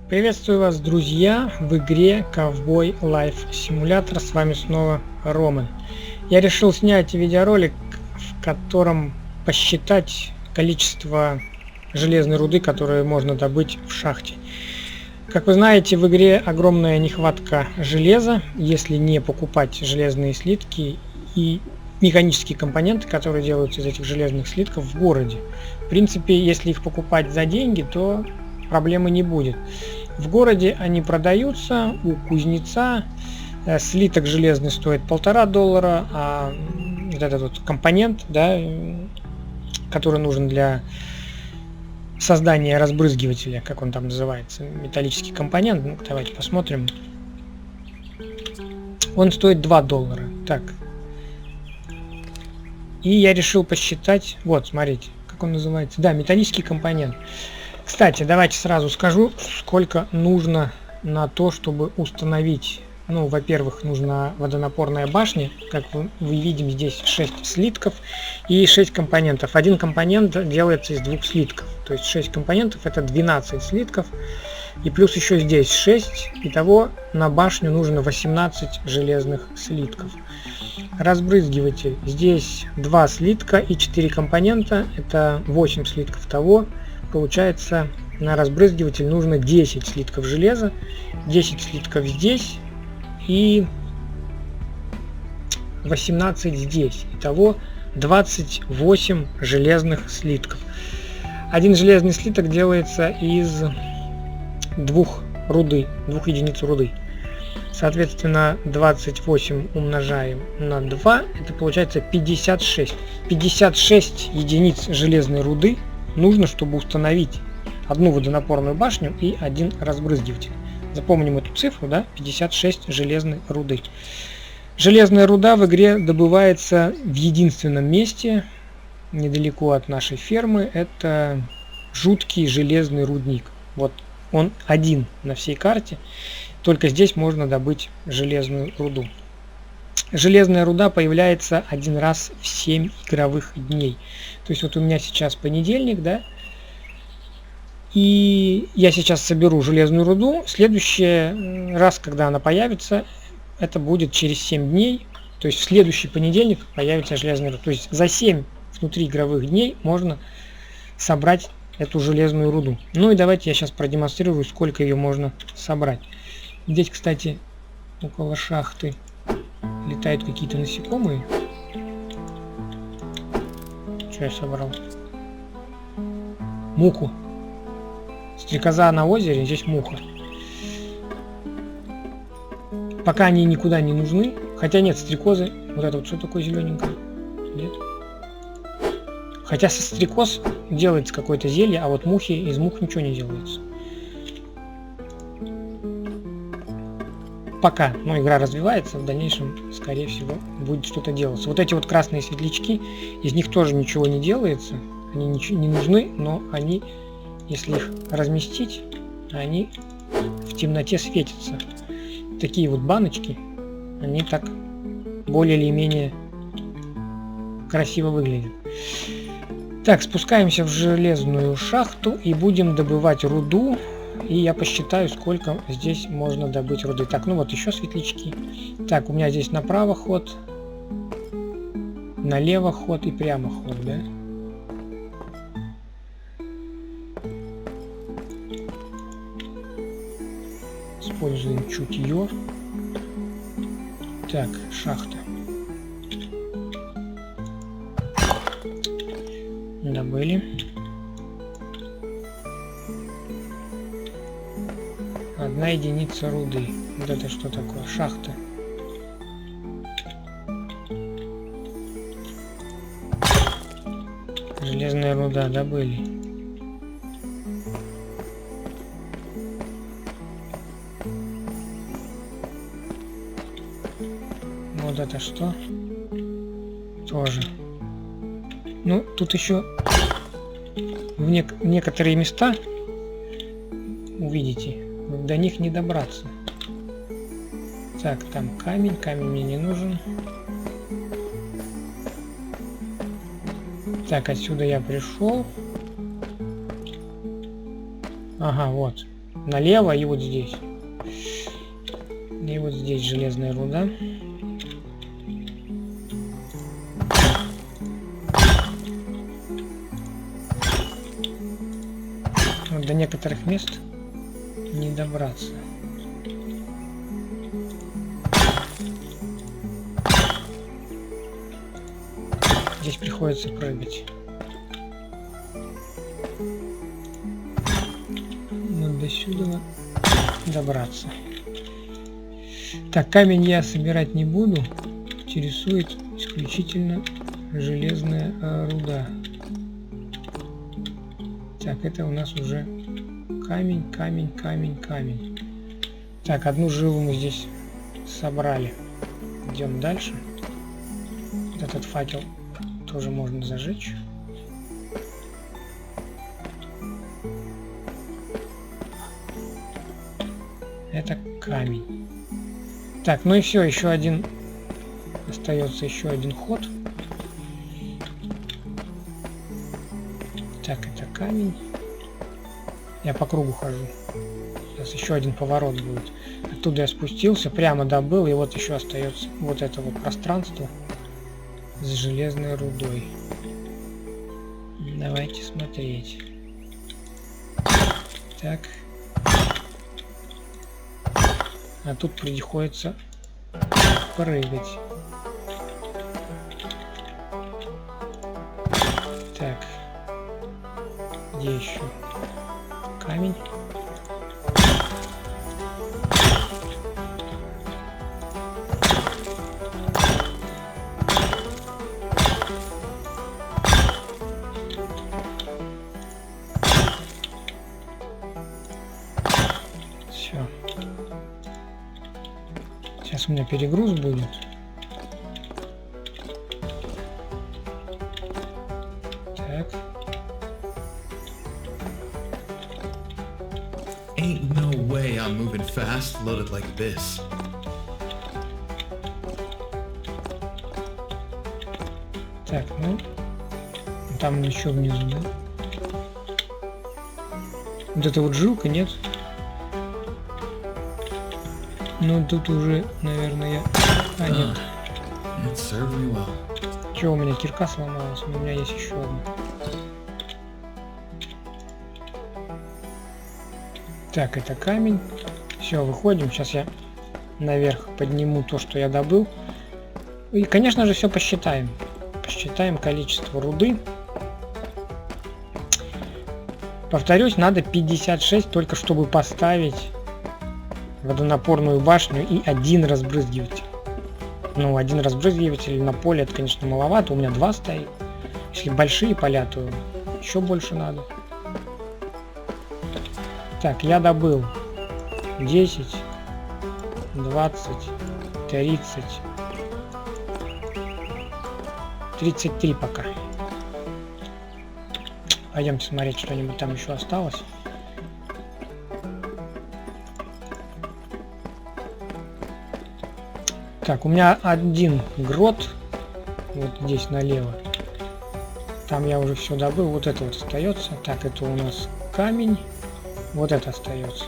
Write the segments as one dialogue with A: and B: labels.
A: Приветствую вас, друзья, в игре Cowboy Life Simulator. С вами снова Роман. Я решил снять видеоролик, в котором посчитать количество железной руды, которую можно добыть в шахте. Как вы знаете, в игре огромная нехватка железа, если не покупать железные слитки и механические компоненты, которые делаются из этих железных слитков в городе. В принципе, если их покупать за деньги, то проблемы не будет. В городе они продаются у кузнеца. Слиток железный стоит $1,5, а вот этот вот компонент, да, который нужен для создания разбрызгивателя, как он там называется, металлический компонент, ну, давайте посмотрим, он стоит $2. Так, и я решил посчитать, вот, смотрите, как он называется, да, металлический компонент. Кстати, давайте сразу скажу, сколько нужно на то, чтобы установить. Ну, во-первых, нужна водонапорная башня. Как мы видим, здесь 6 слитков и 6 компонентов. Один компонент делается из 2 слитков. То есть 6 компонентов — это 12 слитков. И плюс еще здесь 6. Итого на башню нужно 18 железных слитков. Разбрызгиватель. Здесь 2 слитка и 4 компонента. Это 8 слитков того. Получается, на разбрызгиватель нужно 10 слитков железа, 10 слитков здесь и 18 здесь. Итого 28 железных слитков. Один железный слиток делается из 2 единиц руды. Соответственно, 28 умножаем на 2, это получается 56. 56 единиц железной руды нужно, чтобы установить одну водонапорную башню и один разбрызгиватель. Запомним эту цифру, да? 56 железной руды. Железная руда в игре добывается в единственном месте, недалеко от нашей фермы. Это жуткий железный рудник. Вот он один на всей карте. Только здесь можно добыть железную руду. Железная руда появляется один раз в 7 игровых дней. То есть вот у меня сейчас понедельник, да, и я сейчас соберу железную руду. Следующий раз, когда она появится, это будет через 7 дней. То есть в следующий понедельник появится железная руда. То есть за 7 внутриигровых дней можно собрать эту железную руду. Ну и давайте я сейчас продемонстрирую, сколько ее можно собрать. Здесь, кстати, около шахты летают какие-то насекомые. Что я собрал? Муху. Стрекоза на озере, здесь муха. Пока они никуда не нужны. Хотя нет, стрекозы. Вот это вот что такое зелененькое? Нет. Хотя со стрекоз делается какое-то зелье, а вот мухи, из мух ничего не делается. Пока, но игра развивается, в дальнейшем, скорее всего, будет что-то делаться. Вот эти вот красные светлячки, из них тоже ничего не делается, они не нужны, но они, если их разместить, они в темноте светятся. Такие вот баночки, они так более или менее красиво выглядят. Так, спускаемся в железную шахту и будем добывать руду. И я посчитаю, сколько здесь можно добыть руды. Так, ну вот еще светлячки. Так, у меня здесь направо ход, налево ход и прямо ход, да? Используем чутье. Так, шахта. Добыли. Одна единица руды. Вот это что такое? Шахта. Железная руда добыли. Вот это что? Тоже. Ну, тут еще в некоторые места, увидите, до них не добраться. Так, там камень мне не нужен. Так, отсюда я пришел. Ага, вот. налево и вот здесь. И вот здесь железная руда. Вот до некоторых мест не добраться. Здесь приходится прыгать. Но до сюда добраться. Так, камень я собирать не буду. Интересует исключительно железная руда. Так, это у нас уже камень, камень, камень, камень. Так, одну жилу мы здесь собрали. Идем дальше. Вот этот факел тоже можно зажечь. Это камень. Так, ну и все, еще один. Остается еще один ход. Так, это камень. Я по кругу хожу. Сейчас еще один поворот будет. Оттуда я спустился, прямо добыл, и вот еще остается вот это вот пространство с железной рудой. Давайте смотреть. Так. А тут приходится прыгать. Так. Где еще? Камень. Все. Сейчас у меня перегруз будет. Так.
B: Ain't no way I'm moving fast loaded like this.
A: Так, ну там еще внизу, да? Вот это вот жилка, нет? Ну тут уже, наверное, а нет.
B: It served me well.
A: Че, у меня кирка сломалась, но у меня есть еще одна. Так, это камень. Все, выходим. Сейчас я наверх подниму то, что я добыл. И, конечно же, все посчитаем. Посчитаем количество руды. Повторюсь, надо 56 только чтобы поставить водонапорную башню и один разбрызгиватель. Ну, один разбрызгиватель на поле, это, конечно, маловато. У меня 2 стоит. Если большие поля, то еще больше надо. Так, я добыл 10, 20, 30, 33 пока. Пойдемте смотреть, что-нибудь там еще осталось. Так, у меня один грот вот здесь налево. Там я уже все добыл. Вот это вот остается. Так, это у нас камень. Вот это остается.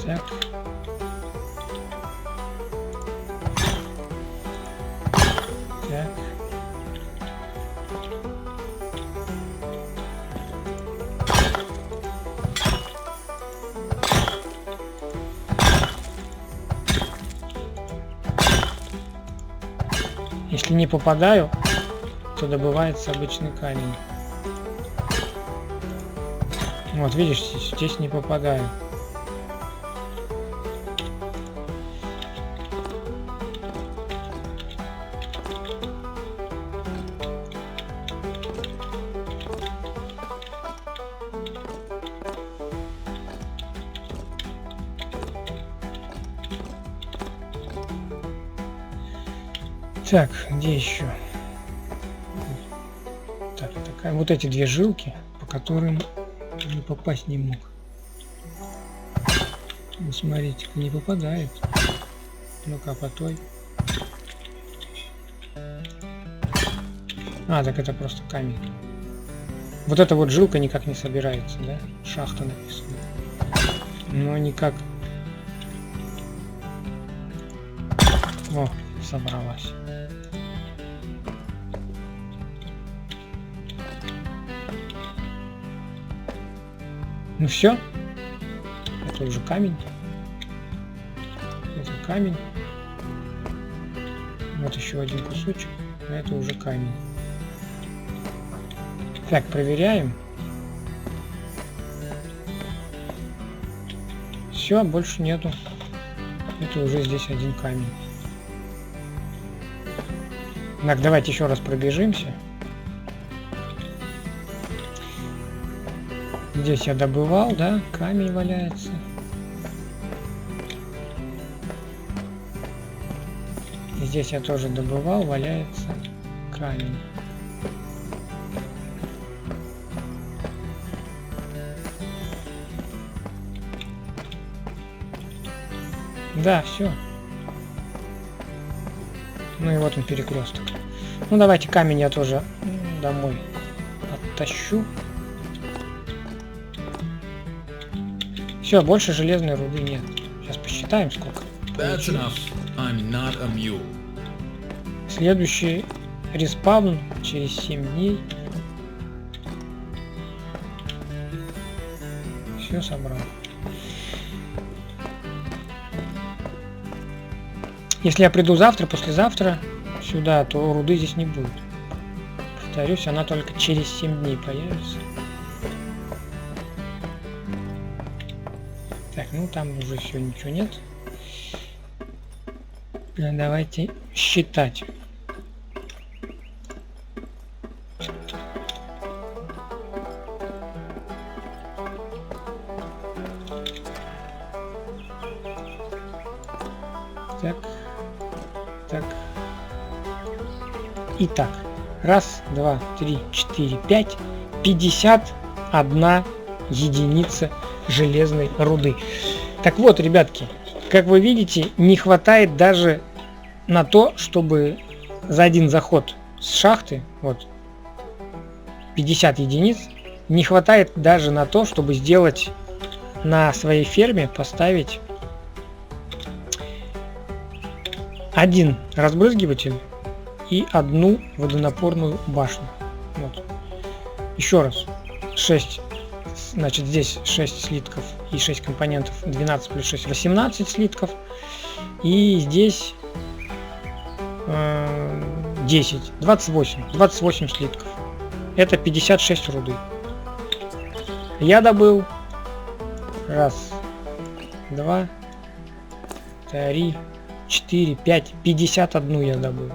A: Так. Так. Если не попадаю, то добывается обычный камень. Вот, видишь, здесь не попадаю. Так, где еще? Так, такая, вот эти две жилки, по по которым не попасть не мог. Ну, смотрите, не попадает. Ну-ка, по той. А, так это просто камень. Вот эта вот жилка никак не собирается, да? Шахта написана. Но никак. О, собралась. Ну все. Это уже камень. Это камень. Вот еще один кусочек. А это уже камень. Так, проверяем. Все, больше нету. Это уже здесь один камень. Так, давайте еще раз пробежимся. Здесь я добывал, да? Камень валяется. Здесь я тоже добывал, валяется камень. Да, все. Ну и вот он перекресток. Ну давайте камень я тоже домой оттащу. Все, больше железной руды нет. Сейчас посчитаем, сколько.
B: That's enough. I'm not a mule.
A: Следующий респаун через 7 дней. Все собрал. Если я приду завтра, послезавтра сюда, то руды здесь не будет. Повторюсь, она только через 7 дней появится. Так, ну там уже все, ничего нет. Давайте считать. Так. Так. Итак. Раз, два, три, четыре, пять. 51 единица железной руды. Так вот, ребятки, как вы видите, не хватает даже на то, чтобы за один заход с шахты, вот, 50 единиц, не хватает даже на то, чтобы сделать на своей ферме, поставить один разбрызгиватель и одну водонапорную башню. Вот. Еще раз. 6. Значит, здесь 6 слитков и 6 компонентов. 12 плюс 6, 18 слитков. И здесь 10. 28. 28 слитков. Это 56 руды. Я добыл. Раз. Два. Три. 4, 5, 51 я добыл.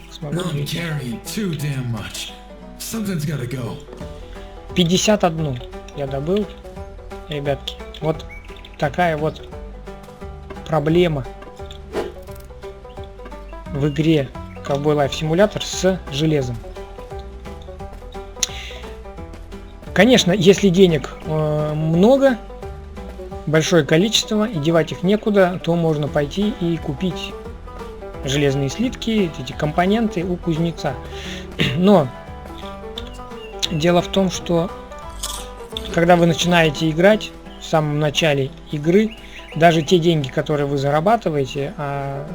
A: Смогу
B: No, I'm
A: видеть.
B: carrying too damn much. Something's gotta go.
A: 51 я добыл. Ребятки, вот такая вот проблема в игре Cowboy Life Simulator с железом. Конечно, если денег много, большое количество, и девать их некуда, то можно пойти и купить железные слитки, эти компоненты у кузнеца. Но дело в том, что когда вы начинаете играть, в самом начале игры, даже те деньги, которые вы зарабатываете, а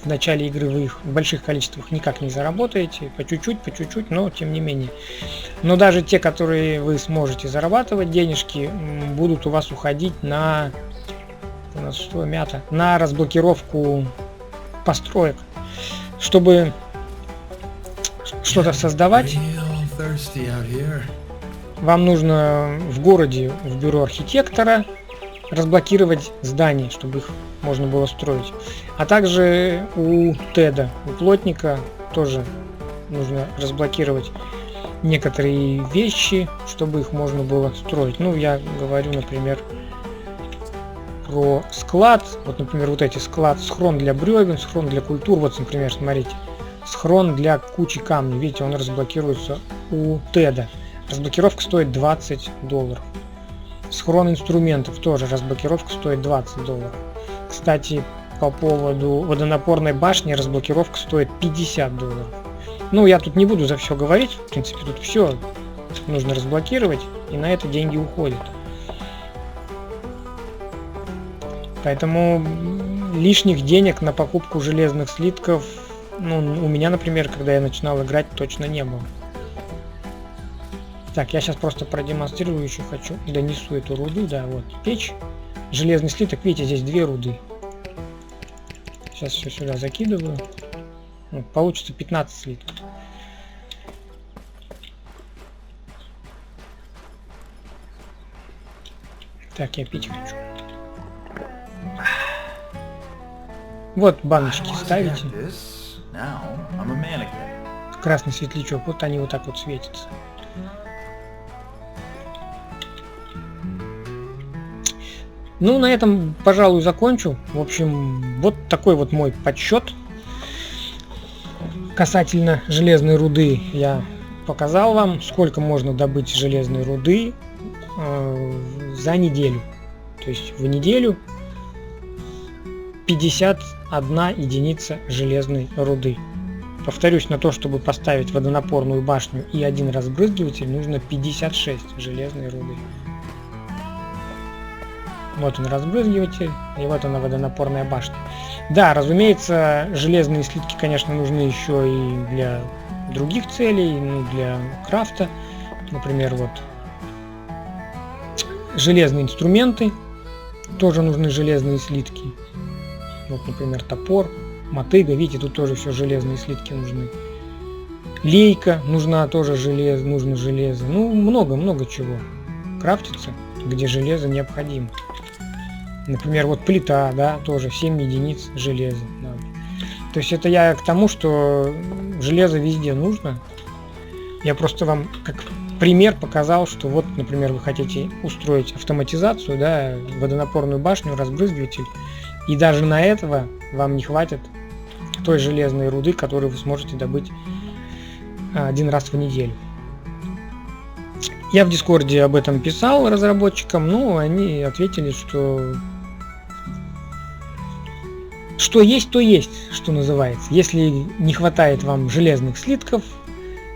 A: в начале игры вы их в больших количествах никак не заработаете, по чуть-чуть, но тем не менее. Но даже те, которые вы сможете зарабатывать, денежки будут у вас уходить на, у нас что, мята, на разблокировку построек. Чтобы что-то создавать,
B: Real thirsty out here.
A: вам нужно в городе, в бюро архитектора, разблокировать здания, чтобы их можно было строить. А также у Теда, у плотника, тоже нужно разблокировать некоторые вещи, чтобы их можно было строить. Ну, я говорю, например, про склад. Вот, например, вот эти склад, схрон для бревен, схрон для культур. Вот, например, смотрите, схрон для кучи камней. Видите, он разблокируется у Теда. Разблокировка стоит $20. Схрон инструментов тоже разблокировка стоит $20. Кстати, по поводу водонапорной башни разблокировка стоит $50. Ну, я тут не буду за все говорить, в принципе, тут все нужно разблокировать, и на это деньги уходят. Поэтому лишних денег на покупку железных слитков, ну, у меня, например, когда я начинал играть, точно не было. Так, я сейчас просто продемонстрирую, еще хочу, донесу эту руду, да, вот, печь, железный слиток, видите, здесь 2 руды. Сейчас все сюда закидываю, вот, получится 15 слитков. Так, я пить хочу. Вот баночки ставите. Красный светлячок, вот они вот так вот светятся. Ну, на этом, пожалуй, закончу. В общем, вот такой вот мой подсчет. Касательно железной руды я показал вам, сколько можно добыть железной руды за неделю. То есть в неделю 51 единица железной руды. Повторюсь, на то, чтобы поставить водонапорную башню и один разбрызгиватель, нужно 56 железной руды. Вот он разбрызгиватель, и вот она водонапорная башня. Да, разумеется, железные слитки, конечно, нужны еще и для других целей, ну, для крафта. Например, вот железные инструменты, тоже нужны железные слитки. Вот, например, топор, мотыга, видите, тут тоже все железные слитки нужны. Лейка нужна, тоже железо, нужно железо. Ну, много чего крафтится, где железо необходимо. Например, вот плита, да, тоже 7 единиц железа надо. То есть это я к тому, что железо везде нужно. Я просто вам как пример показал, что вот, например, вы хотите устроить автоматизацию, да, водонапорную башню, разбрызгиватель, и даже на этого вам не хватит той железной руды, которую вы сможете добыть один раз в неделю. Я в Дискорде об этом писал разработчикам, но они ответили, что есть, то есть, что называется. Если не хватает вам железных слитков,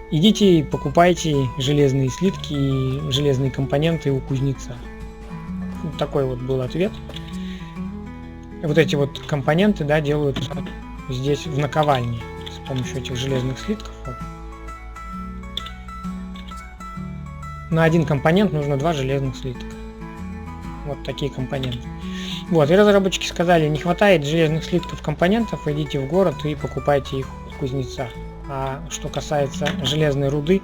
A: идите покупайте железные слитки и железные компоненты у кузнеца. Вот такой вот был ответ. Вот эти вот компоненты, да, делают здесь в наковальне с помощью этих железных слитков. Вот. На один компонент нужно 2 железных слитка. Вот такие компоненты. Вот, и разработчики сказали, не хватает железных слитков компонентов, идите в город и покупайте их у кузнеца. А что касается железной руды,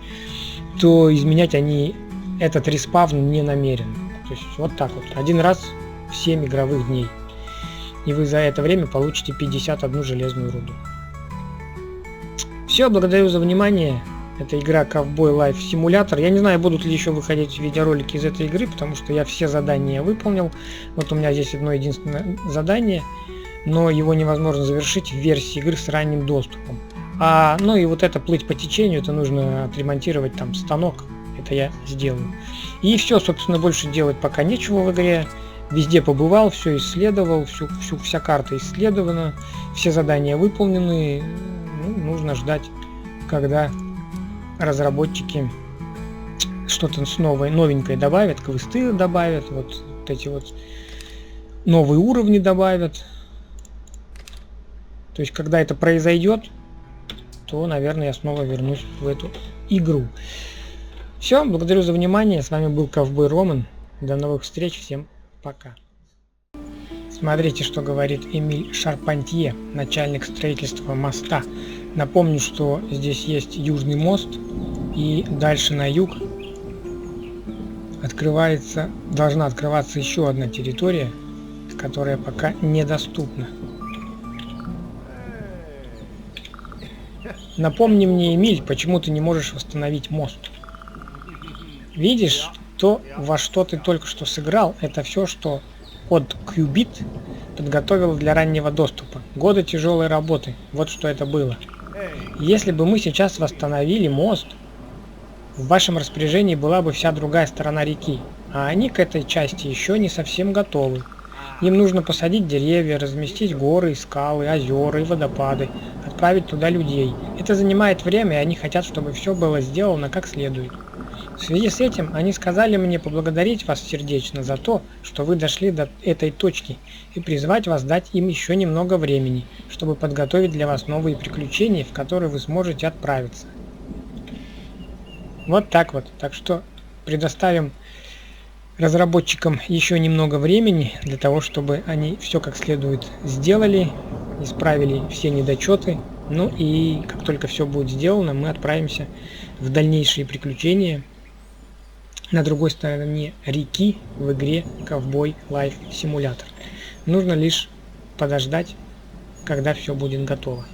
A: то изменять они этот респавн не намерены. То есть вот так вот, один раз в 7 игровых дней. И вы за это время получите 51 железную руду. Все, благодарю за внимание. Это игра Cowboy Life Simulator. Я не знаю, будут ли еще выходить видеоролики из этой игры, потому что я все задания выполнил. Вот у меня здесь одно единственное задание, но его невозможно завершить в версии игры с ранним доступом. Ну и вот это плыть по течению, это нужно отремонтировать там станок. Это я сделаю. И все, собственно, больше делать пока нечего в игре. Везде побывал, все исследовал, вся карта исследована, все задания выполнены. Ну, нужно ждать, когда разработчики что-то новенькое добавят, квесты добавят, вот эти вот новые уровни добавят. То есть, когда это произойдет, то, наверное, я снова вернусь в эту игру. Все, благодарю за внимание. С вами был Ковбой Роман. До новых встреч. Всем пока. Смотрите, что говорит Эмиль Шарпантье, начальник строительства моста. Напомню, что здесь есть южный мост, и дальше на юг должна открываться еще одна территория, которая пока недоступна. Напомни мне, Эмиль, почему ты не можешь восстановить мост? Видишь, то, во что ты только что сыграл, это все, что от Qubit подготовил для раннего доступа. Годы тяжелой работы, вот что это было. Если бы мы сейчас восстановили мост, в вашем распоряжении была бы вся другая сторона реки, а они к этой части еще не совсем готовы. Им нужно посадить деревья, разместить горы, скалы, озера и водопады, отправить туда людей. Это занимает время, и они хотят, чтобы все было сделано как следует. В связи с этим они сказали мне поблагодарить вас сердечно за то, что вы дошли до этой точки, и призвать вас дать им еще немного времени, чтобы подготовить для вас новые приключения, в которые вы сможете отправиться. Вот так вот. Так что предоставим разработчикам еще немного времени для того, чтобы они все как следует сделали, исправили все недочеты. Ну и как только все будет сделано, мы отправимся в дальнейшие приключения на другой стороне реки в игре Cowboy Life Simulator. Нужно лишь подождать, когда все будет готово.